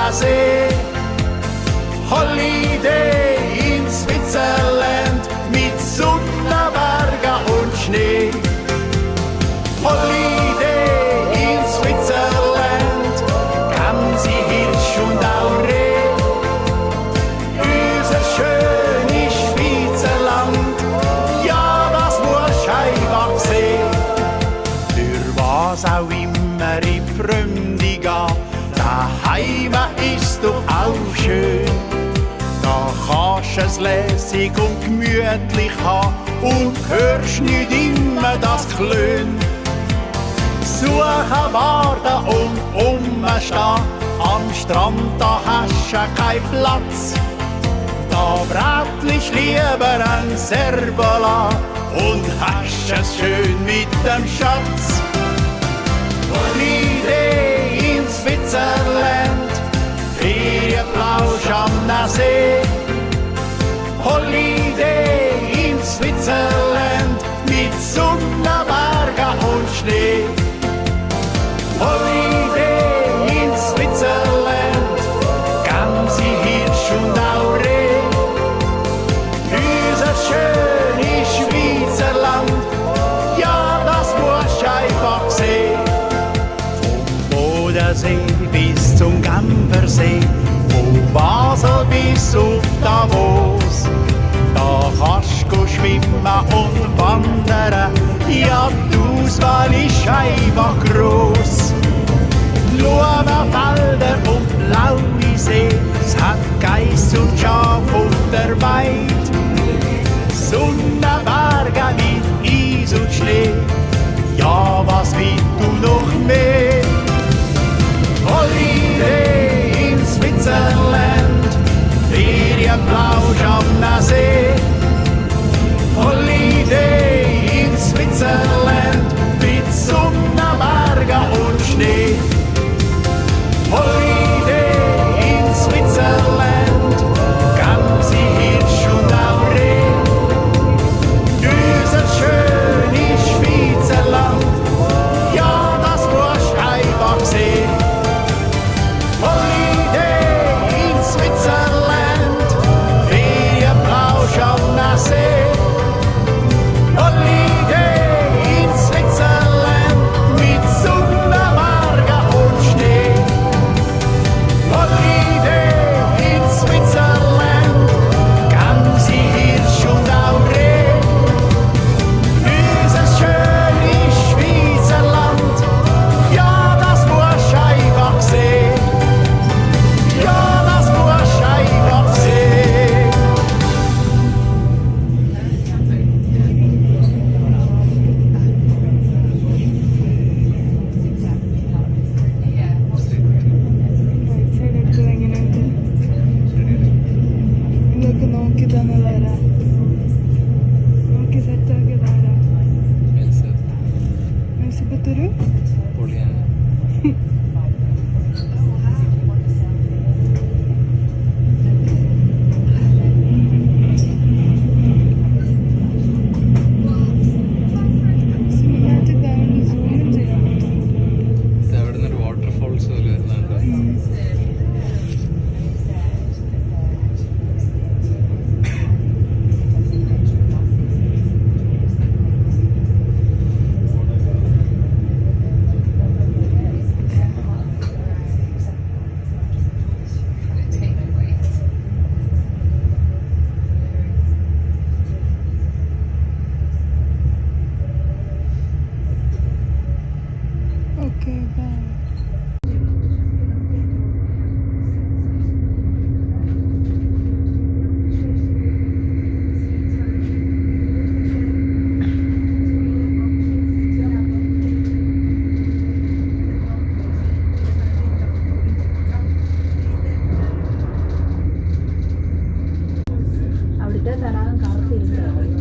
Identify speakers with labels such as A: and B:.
A: der See. Holiday in Switzerland mit Sonne, Berge und Schnee. Holiday in Switzerland, Gänse, Hirsch und auch Reh. Unser schönes Schweizerland, ja, das musst du einfach sehen. Für was auch immer in die Fremde geht, daheim ist doch auch schön. Da kannst du es lässig und gemütlich haben und hörst nicht immer das Klön. Suchen, warten und umstehen, am Strand da hast du keinen Platz. Da brätlich lieber ein Servola und hast es schön mit dem Schatz. Holiday in Switzerland, Ferienplausch am See. Holiday in Switzerland mit Sonne, Berge und Schnee. Holiday in Switzerland, Gänse, Hirsch und auch Reh. Unser schönes Schweizerland, ja, das musst du einfach sehen. Vom Bodensee bis zum Genfersee, von Basel bis auf Davos. Da kannst du schwimmen und wandern, ja, die Auswahl ist einfach gross. Blumenfelder und blaue See, es hat Geiss und Schaf auf der Weid. Sonnenberge mit Eis und Schnee, ja, was willst du noch mehr? Holiday in Switzerland, Ferienplausch am See. Holiday in Switzerland mit Sonne, Berge und Schnee. Holiday in Switzerland, Gänse, Hirsch und auch Reh. Unser schönes Schweizerland, ja, das musst du einfach sehen. Holiday in Switzerland, Ferienplausch am See. Holiday in Switzerland mit Sonne, Berge und Schnee. Holiday in Switzerland, Gänse, Hirsch und auch Reh. Unser schönes Schweizerland, ja, das musst du einfach sehen. Ja, das musst du einfach sehen.
B: Website എങ്ങനെയുണ്ട് നിങ്ങൾക്ക് നോക്കി തന്നതാരാ നോക്കി സെറ്റാക്കിയതാരാ മെസ്സിപ്പത്തൊരു സിനിമാറ്റിക് ആയതുകൊണ്ട് സൂം ചെയ്യാൻ പറ്റും.
C: അവിടെ നിന്ന് വാട്ടർഫോൾസ് പോലെ വരുന്നുണ്ട്.
B: Okay bye.
D: അവിടുത്തെ തടാകം കറുത്തിരുന്നു